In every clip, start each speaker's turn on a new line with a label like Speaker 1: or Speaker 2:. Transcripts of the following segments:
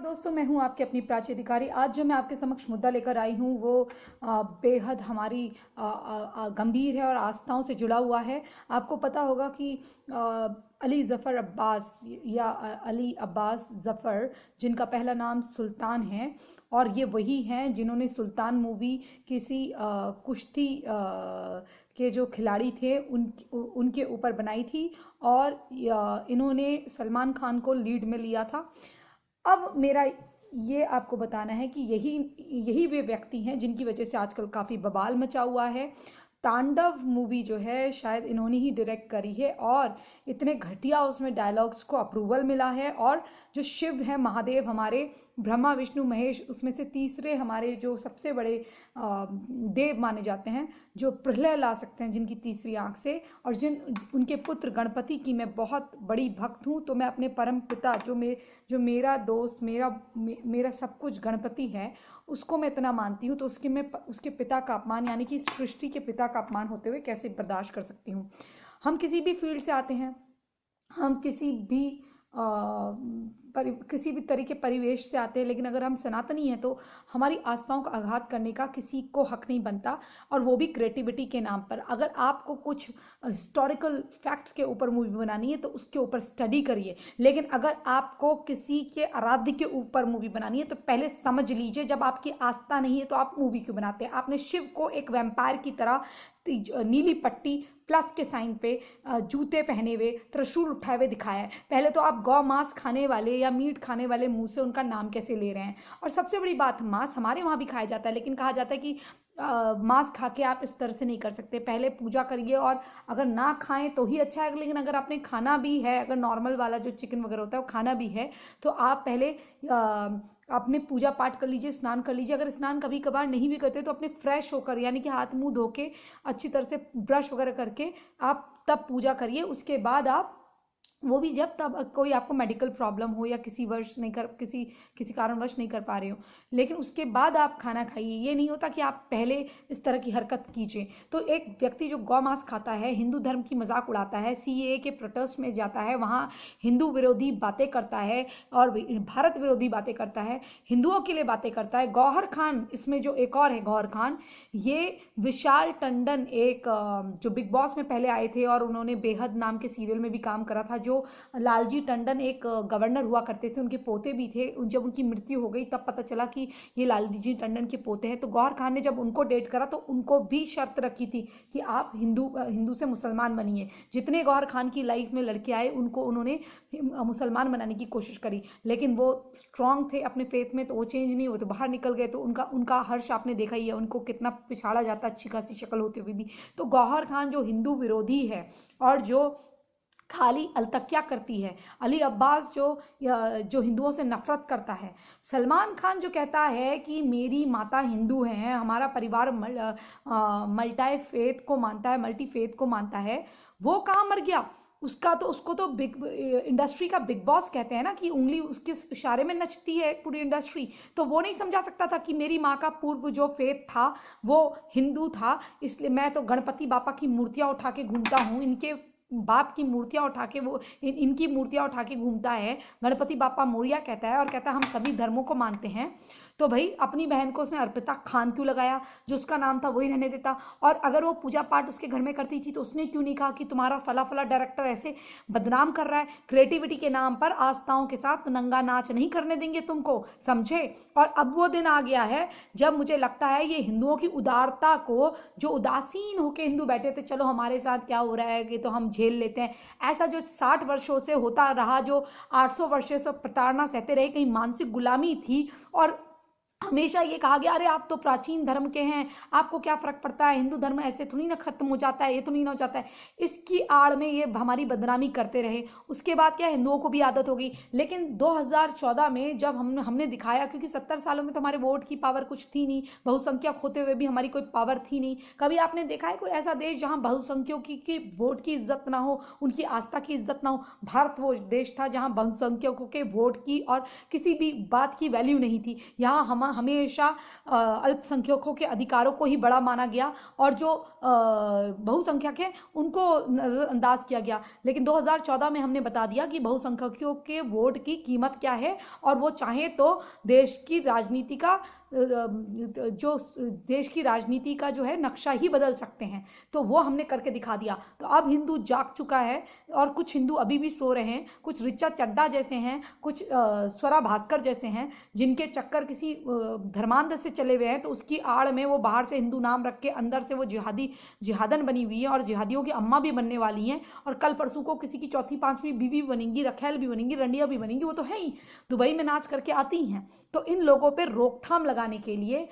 Speaker 1: दोस्तों, मैं हूं आपकी अपनी प्राची अधिकारी। आज जो मैं आपके समक्ष मुद्दा लेकर आई हूं वो बेहद हमारी गंभीर है और आस्थाओं से जुड़ा हुआ है। आपको पता होगा कि अली ज़फ़र अब्बास या अली अब्बास ज़फ़र, जिनका पहला नाम सुल्तान है, और ये वही हैं जिन्होंने सुल्तान मूवी किसी कुश्ती के जो खिलाड़ी थे उनके ऊपर बनाई थी, और इन्होंने सलमान खान को लीड में लिया था। अब मेरा ये आपको बताना है कि यही यही वे व्यक्ति हैं जिनकी वजह से आजकल काफ़ी बवाल मचा हुआ है। तांडव मूवी जो है शायद इन्होंने ही डायरेक्ट करी है, और इतने घटिया उसमें डायलॉग्स को अप्रूवल मिला है। और जो शिव हैं, महादेव, हमारे ब्रह्मा विष्णु महेश, उसमें से तीसरे हमारे जो सबसे बड़े देव माने जाते हैं, जो प्रलय ला सकते हैं जिनकी तीसरी आंख से, और उनके पुत्र गणपति की मैं बहुत बड़ी भक्त हूँ। तो मैं अपने परम पिता जो मेरा दोस्त, मेरा सब कुछ गणपति है, उसको मैं इतना मानती हूँ। तो उसके पिता का अपमान, यानी कि सृष्टि के पिता का अपमान होते हुए कैसे बर्दाश्त कर सकती हूँ। हम किसी भी फील्ड से आते हैं, हम किसी भी तरह के परिवेश से आते हैं, लेकिन अगर हम सनातनी हैं तो हमारी आस्थाओं का आघात करने का किसी को हक नहीं बनता, और वो भी क्रिएटिविटी के नाम पर। अगर आपको कुछ हिस्टोरिकल फैक्ट्स के ऊपर मूवी बनानी है तो उसके ऊपर स्टडी करिए, लेकिन अगर आपको किसी के आराध्य के ऊपर मूवी बनानी है तो पहले समझ लीजिए, जब आपकी आस्था नहीं है तो आप मूवी क्यों बनाते हैं। आपने शिव को एक वैम्पायर की तरह नीली पट्टी प्लस के साइन पे जूते पहने हुए, त्रिशूल उठाए हुए दिखाया है। पहले तो आप गौ मांस खाने वाले या मीट खाने वाले मुंह से उनका नाम कैसे ले रहे हैं। और सबसे बड़ी बात, मांस हमारे वहाँ भी खाया जाता है, लेकिन कहा जाता है कि मांस खा के आप इस तरह से नहीं कर सकते। पहले पूजा करिए, और अगर ना खाएं तो ही अच्छा है, लेकिन अगर आपने खाना भी है, अगर नॉर्मल वाला जो चिकन वगैरह होता है वो खाना भी है, तो आप पहले अपने पूजा पाठ कर लीजिए, स्नान कर लीजिए। अगर स्नान कभी कभार नहीं भी करते तो अपने फ्रेश होकर, यानी कि हाथ मुंह धो के अच्छी तरह से ब्रश वगैरह करके आप तब पूजा करिए। उसके बाद आप, वो भी जब तब कोई आपको मेडिकल प्रॉब्लम हो या किसी कारणवश नहीं कर पा रहे हो, लेकिन उसके बाद आप खाना खाइए। ये नहीं होता कि आप पहले इस तरह की हरकत कीजिए। तो एक व्यक्ति जो गौ मांस खाता है, हिंदू धर्म की मजाक उड़ाता है, सीएए के प्रोटेस्ट में जाता है, वहाँ हिंदू विरोधी बातें करता है और भारत विरोधी बातें करता है, हिंदुओं के लिए बातें करता है। गौहर खान, इसमें जो एक और है गौहर खान, ये विशाल टंडन, एक जो बिग बॉस में पहले आए थे और उन्होंने बेहद नाम के सीरियल में भी काम करा था, जो लालजी टंडन एक गवर्नर हुआ करते थे, उनके पोते भी थे। जब उनकी मृत्यु हो गई तब पता चला कि ये लालजी टंडन के पोते हैं। तो गौहर खान ने जब उनको डेट करा तो उनको भी शर्त रखी थी कि आप हिंदू से मुसलमान बनिए। जितने गौहर खान की लाइफ में लड़के आए उनको उन्होंने मुसलमान बनाने की कोशिश करी, लेकिन वो स्ट्रांग थे अपने फेथ में, तो वो चेंज नहीं हुए, तो बाहर निकल गए। तो उनका हर्ष आपने देखा ही है, उनको कितना पिछाड़ा जाता अच्छी खासी शक्ल होते हुए भी। तो गौहर खान जो हिंदू विरोधी है और जो खाली अलतकिया करती है, अली अब्बास जो हिंदुओं से नफरत करता है, सलमान खान जो कहता है कि मेरी माता हिंदू हैं, हमारा परिवार मल्टी फेथ को मानता है, वो कहाँ मर गया। उसको तो बिग इंडस्ट्री का बिग बॉस कहते हैं ना, कि उंगली उसके इशारे में नचती है पूरी इंडस्ट्री। तो वो नहीं समझा सकता था कि मेरी माँ का पूर्व जो फेथ था वो हिंदू था, इसलिए मैं तो गणपति बापा की मूर्तियाँ उठा के घूमता हूँ, इनके बाप की मूर्तियां उठा के इनकी मूर्तियां उठा के घूमता है। गणपति बापा मोरिया कहता है, और कहता है हम सभी धर्मों को मानते हैं। तो भाई अपनी बहन को उसने अर्पिता खान क्यों लगाया, जो उसका नाम था वही रहने देता। और अगर वो पूजा पाठ उसके घर में करती थी तो उसने क्यों नहीं कहा कि तुम्हारा फला फला डायरेक्टर ऐसे बदनाम कर रहा है। क्रिएटिविटी के नाम पर आस्थाओं के साथ नंगा नाच नहीं करने देंगे तुमको, समझे। और अब वो दिन आ गया है जब मुझे लगता है ये हिंदुओं की उदारता को, जो उदासीन होकर हिंदू बैठे थे, चलो हमारे साथ क्या हो रहा है कि तो हम झेल लेते हैं, ऐसा जो 60 वर्षों से होता रहा, जो 800 वर्षों से प्रताड़ना सहते रहे, कहीं मानसिक गुलामी थी, और हमेशा ये कहा गया अरे आप तो प्राचीन धर्म के हैं, आपको क्या फर्क पड़ता है, हिंदू धर्म ऐसे थोड़ी ना खत्म हो जाता है, ये तो नहीं ना हो जाता है। इसकी आड़ में ये हमारी बदनामी करते रहे। उसके बाद क्या, हिंदुओं को भी आदत हो गई। लेकिन 2014 में जब हमने दिखाया, क्योंकि 70 सालों में तो हमारे वोट की पावर कुछ थी नहीं, बहुसंख्यक होते हुए भी हमारी कोई पावर थी नहीं। कभी आपने देखा है कोई ऐसा देश जहां बहुसंख्यकों की वोट की इज्जत ना हो, उनकी आस्था की इज्जत ना हो। भारत वो देश था जहां बहुसंख्यकों के वोट की और किसी भी बात की वैल्यू नहीं थी। यहाँ हमेशा अल्पसंख्यकों के अधिकारों को ही बड़ा माना गया और जो बहुसंख्यक हैं उनको नज़रअंदाज किया गया। लेकिन 2014 में हमने बता दिया कि बहुसंख्यकों के वोट की कीमत क्या है और वो चाहे तो देश की राजनीति का जो है नक्शा ही बदल सकते हैं। तो वो हमने करके दिखा दिया। तो अब हिंदू जाग चुका है और कुछ हिंदू अभी भी सो रहे हैं। कुछ ऋचा चड्ढा जैसे हैं, कुछ स्वरा भास्कर जैसे हैं, जिनके चक्कर किसी धर्मांध से चले हुए हैं, तो उसकी आड़ में वो बाहर से हिंदू नाम रख के अंदर से वो जिहादन बनी हुई है और जिहादियों की अम्मा भी बनने वाली हैं और कल परसों को किसी की चौथी पांचवी बीवी बनेंगी, रखेल भी बनेंगी, रंडिया भी बनेंगी। वो तो है ही, दुबई में नाच करके आती हैं। तो इन लोगों पर रोकथाम लगाने के लिए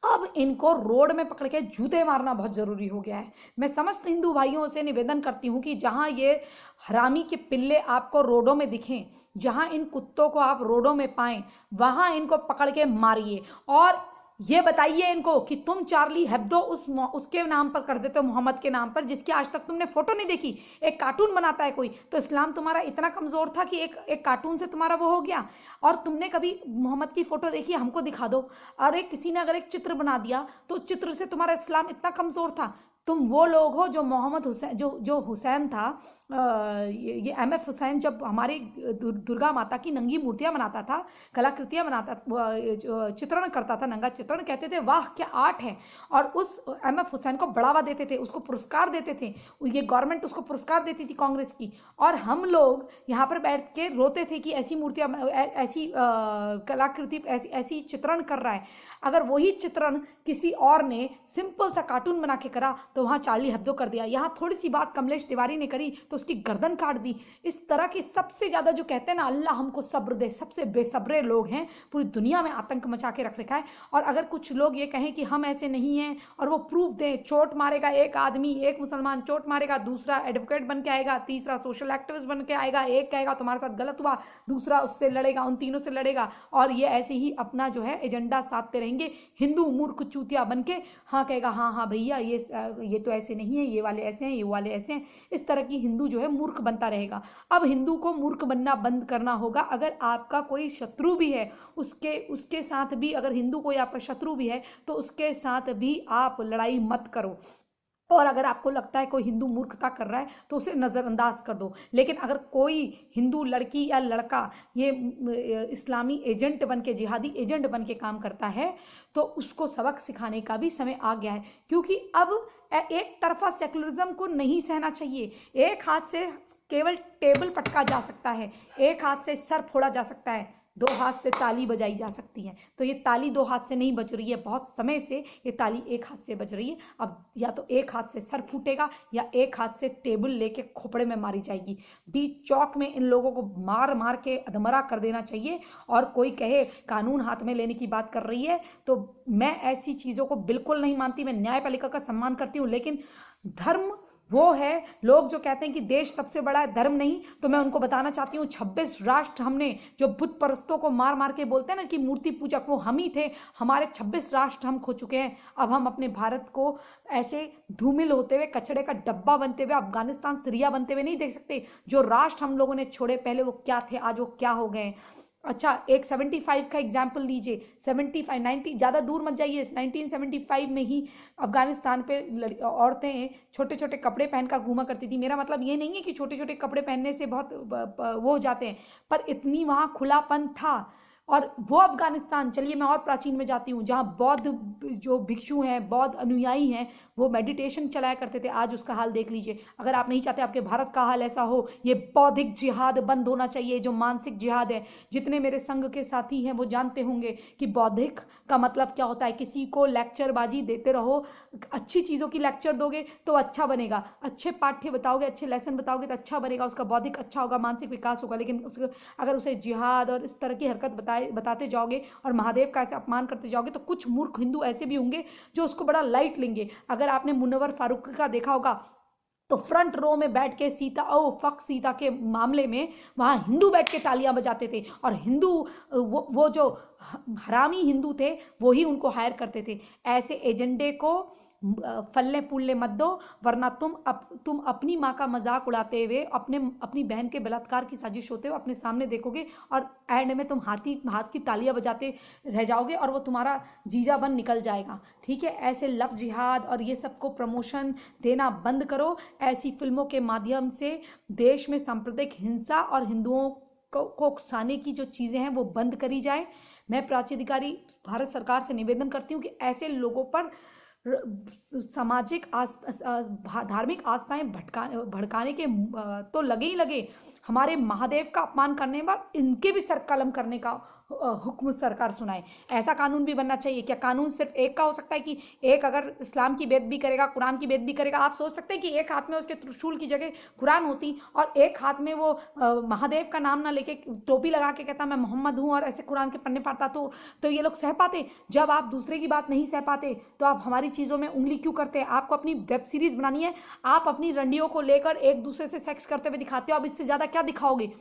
Speaker 1: अब इनको रोड में पकड़ के जूते मारना बहुत जरूरी हो गया है। मैं समस्त हिंदू भाइयों से निवेदन करती हूँ कि जहां ये हरामी के पिल्ले आपको रोडों में दिखें, जहां इन कुत्तों को आप रोडों में पाएं, वहां इनको पकड़ के मारिए और ये बताइए इनको कि तुम चार्ली हेब्दो उसके नाम पर कर देते हो, मोहम्मद के नाम पर, जिसकी आज तक तुमने फोटो नहीं देखी। एक कार्टून बनाता है कोई, तो इस्लाम तुम्हारा इतना कमजोर था कि एक कार्टून से तुम्हारा वो हो गया। और तुमने कभी मोहम्मद की फोटो देखी? हमको दिखा दो। अरे किसी ने अगर एक चित्र बना दिया तो चित्र से तुम्हारा इस्लाम इतना कमजोर था। तुम वो लोग हो जो मोहम्मद हुसैन, जो हुसैन था, ये MF हुसैन, जब हमारी दुर्गा माता की नंगी मूर्तियां बनाता था, कलाकृतियां बनाता, चित्रण करता था, नंगा चित्रण, कहते थे वाह क्या आर्ट है, और उस MF हुसैन को बढ़ावा देते थे, उसको पुरस्कार देते थे। ये गवर्नमेंट उसको पुरस्कार देती थी कांग्रेस की, और हम लोग यहाँ पर बैठ के रोते थे कि ऐसी मूर्तियां, ऐसी कलाकृति, ऐसी चित्रण कर रहा है। अगर वही चित्रण किसी और ने सिंपल सा कार्टून बना के करा तो वहां चार्ली हेब्दो कर दिया। यहाँ थोड़ी सी बात कमलेश तिवारी ने करी तो उसकी गर्दन काट दी। इस तरह के सबसे ज्यादा जो कहते हैं ना अल्लाह हमको सब्र दे, सबसे बेसब्रे लोग हैं, पूरी दुनिया में आतंक मचा के रख रखा है। और अगर कुछ लोग ये कहें कि हम ऐसे नहीं हैं और वो प्रूफ दें, चोट मारेगा एक आदमी, एक मुसलमान चोट मारेगा, दूसरा एडवोकेट बन के आएगा, तीसरा सोशल एक्टिविस्ट बन के आएगा, एक कहेगा तुम्हारे साथ गलत हुआ, दूसरा उससे लड़ेगा, उन तीनों से लड़ेगा, और ये ऐसे ही अपना जो है एजेंडा साधते रहेंगे। हिंदू मूर्ख चूतिया बन के हाँ कहेगा हाँ हाँ भैया ये तो ऐसे नहीं है, ये वाले ऐसे हैं, ये वाले ऐसे हैं। इस तरह की हिंदू जो है मूर्ख बनता रहेगा। अब हिंदू को मूर्ख बनना बंद करना होगा। अगर आपका कोई शत्रु भी है, उसके साथ भी, अगर हिंदू कोई आपका शत्रु भी है तो उसके साथ भी आप लड़ाई मत करो। और अगर आपको लगता है कोई हिंदू मूर्खता कर रहा है तो उसे नज़रअंदाज कर दो। लेकिन अगर कोई हिंदू लड़की या लड़का ये इस्लामी एजेंट बन के, जिहादी एजेंट बन के काम करता है तो उसको सबक सिखाने का भी समय आ गया है। क्योंकि अब एक तरफा सेकुलरिज्म को नहीं सहना चाहिए। एक हाथ से केवल टेबल पटका जा सकता है, एक हाथ से सर फोड़ा जा सकता है, दो हाथ से ताली बजाई जा सकती है। तो ये ताली दो हाथ से नहीं बज रही है, बहुत समय से ये ताली एक हाथ से बज रही है। अब या तो एक हाथ से सर फूटेगा या एक हाथ से टेबल लेके खोपड़े में मारी जाएगी। बीच चौक में इन लोगों को मार मार के अधमरा कर देना चाहिए। और कोई कहे कानून हाथ में लेने की बात कर रही है तो मैं ऐसी चीज़ों को बिल्कुल नहीं मानती। मैं न्यायपालिका का सम्मान करती हूँ, लेकिन धर्म वो है, लोग जो कहते हैं कि देश सबसे बड़ा है, धर्म नहीं। तो मैं उनको बताना चाहती हूँ 26 राष्ट्र हमने, जो बुत परस्तों को मार मार के बोलते हैं ना कि मूर्ति पूजक, वो हम ही थे। हमारे 26 राष्ट्र हम खो चुके हैं। अब हम अपने भारत को ऐसे धूमिल होते हुए, कचड़े का डब्बा बनते हुए, अफगानिस्तान सीरिया बनते हुए नहीं देख सकते। जो राष्ट्र हम लोगों ने छोड़े पहले वो क्या थे, आज वो क्या हो गए। अच्छा, एक 75 का एग्जाम्पल लीजिए। 75 90 ज़्यादा दूर मत जाइए। 1975 में ही अफगानिस्तान पे औरतें छोटे छोटे कपड़े पहनकर घूमा करती थी। मेरा मतलब ये नहीं है कि छोटे छोटे कपड़े पहनने से बहुत वो हो जाते हैं, पर इतनी वहाँ खुलापन था। और वो अफगानिस्तान, चलिए मैं और प्राचीन में जाती हूँ, जहाँ बौद्ध जो भिक्षु हैं, बौद्ध अनुयायी हैं, वो मेडिटेशन चलाया करते थे। आज उसका हाल देख लीजिए। अगर आप नहीं चाहते आपके भारत का हाल ऐसा हो, ये बौद्धिक जिहाद बंद होना चाहिए, जो मानसिक जिहाद है। जितने मेरे संघ के साथी हैं वो जानते होंगे कि बौद्धिक का मतलब क्या होता है। किसी को लेक्चरबाजी देते रहो, अच्छी चीज़ों की लेक्चर दोगे तो अच्छा बनेगा, अच्छे पाठ्य बताओगे, अच्छे लेसन बताओगे तो अच्छा बनेगा, उसका बौद्धिक अच्छा होगा, मानसिक विकास होगा। लेकिन अगर उसे जिहाद और इस तरह की हरकत बताते जाओगे और महादेव का ऐसे अपमान करते जाओगे तो कुछ मूर्ख हिंदू ऐसे भी होंगे जो उसको बड़ा लाइट लेंगे। अगर आपने मुनव्वर फारूक का देखा होगा तो फ्रंट रो में बैठ के सीता के मामले में वहाँ हिंदू बैठ के तालियां बजाते थे, और हिंदू वो जो हरामी हिंदू थे वो ही उनको हायर करते थे। ऐसे एजेंडे को फलने फूलने मत दो, वरना तुम अपनी माँ का मजाक उड़ाते हुए अपनी बहन के बलात्कार की साजिश होते हुए अपने सामने देखोगे, और एंड में तुम हाथ की तालियां बजाते रह जाओगे और वो तुम्हारा जीजा बन निकल जाएगा। ठीक है, ऐसे लव जिहाद और ये सबको प्रमोशन देना बंद करो। ऐसी फिल्मों के माध्यम से देश में सांप्रदायिक हिंसा और हिंदुओं को उकसाने की जो चीज़ें हैं वो बंद करी जाए। मैं प्राची अधिकारी भारत सरकार से निवेदन करती हूँ कि ऐसे लोगों पर सामाजिक धार्मिक आस्थाएं भड़काने के तो लगे ही लगे, हमारे महादेव का अपमान करने पर इनके भी सर कलम करने का हुक्म सरकार सुनाए। ऐसा कानून भी बनना चाहिए। क्या कानून सिर्फ एक का हो सकता है कि एक अगर इस्लाम की बेइज्जती भी करेगा, कुरान की बेइज्जती भी करेगा? आप सोच सकते हैं कि एक हाथ में उसके त्रिशूल की जगह कुरान होती और एक हाथ में वो महादेव का नाम ना लेके टोपी लगा के कहता मैं मोहम्मद हूँ और ऐसे कुरान के पन्ने पढ़ता, तो ये लोग सह पाते? जब आप दूसरे की बात नहीं सह पाते तो आप हमारी चीज़ों में उंगली क्यों करते हैं? आपको अपनी वेब सीरीज बनानी है, आप अपनी रंडियों को लेकर एक दूसरे से सेक्स करते हुए दिखाते हो, अब इससे ज़्यादा क्या दिखाओगे?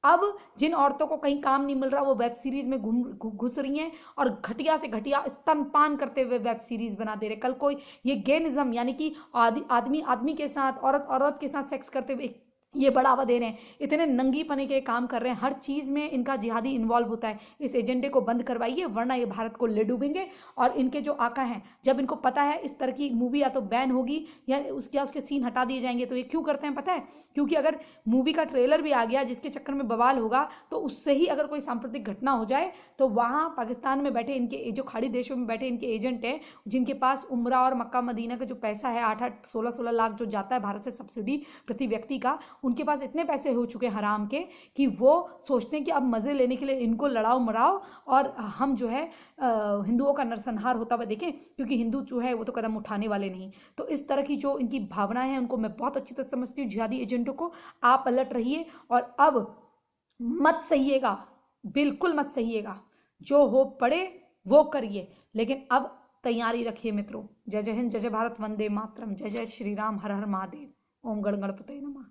Speaker 1: अब जिन औरतों को कहीं काम नहीं मिल रहा वो वेब सीरीज में घुस रही हैं और घटिया से घटिया स्तनपान करते हुए वेब सीरीज बना दे रहे। कल कोई ये गेनिज्म यानी कि आदमी आदमी के साथ, औरत औरत के साथ सेक्स करते हुए ये बढ़ावा दे रहे हैं, इतने नंगी पने के काम कर रहे हैं, हर चीज़ में इनका जिहादी इन्वॉल्व होता है। इस एजेंडे को बंद करवाइए, वरना ये भारत को ले डूबेंगे। और इनके जो आका हैं, जब इनको पता है इस तरह की मूवी या तो बैन होगी या उसके सीन हटा दिए जाएंगे, तो ये क्यों करते हैं पता है? क्योंकि अगर मूवी का ट्रेलर भी आ गया जिसके चक्कर में बवाल होगा, तो उससे ही अगर कोई सांप्रदायिक घटना हो जाए तो वहाँ पाकिस्तान में बैठे इनके जो खाड़ी देशों में बैठे इनके एजेंट हैं, जिनके पास उम्रा और मक्का मदीना का जो पैसा है 8-8 16-16 लाख जो जाता है भारत से सब्सिडी प्रति व्यक्ति का, उनके पास इतने पैसे हो चुके हैं हराम के कि वो सोचते हैं कि अब मज़े लेने के लिए इनको लड़ाओ मराओ और हम जो है हिंदुओं का नरसंहार होता हुआ देखें, क्योंकि हिंदू जो है वो तो कदम उठाने वाले नहीं। तो इस तरह की जो इनकी भावनाएं हैं उनको मैं बहुत अच्छी तरह समझती हूँ। जिहादी एजेंटों को आप अलर्ट रहिए और अब मत सहिएगा, बिल्कुल मत सहिएगा, जो हो पड़े वो करिए, लेकिन अब तैयारी रखिए मित्रों। जय जय हिंद, जय जय भारत, वंदे मातरम, जय जय श्री राम, हर हर महादेव, ओम गण गणपतये नमः।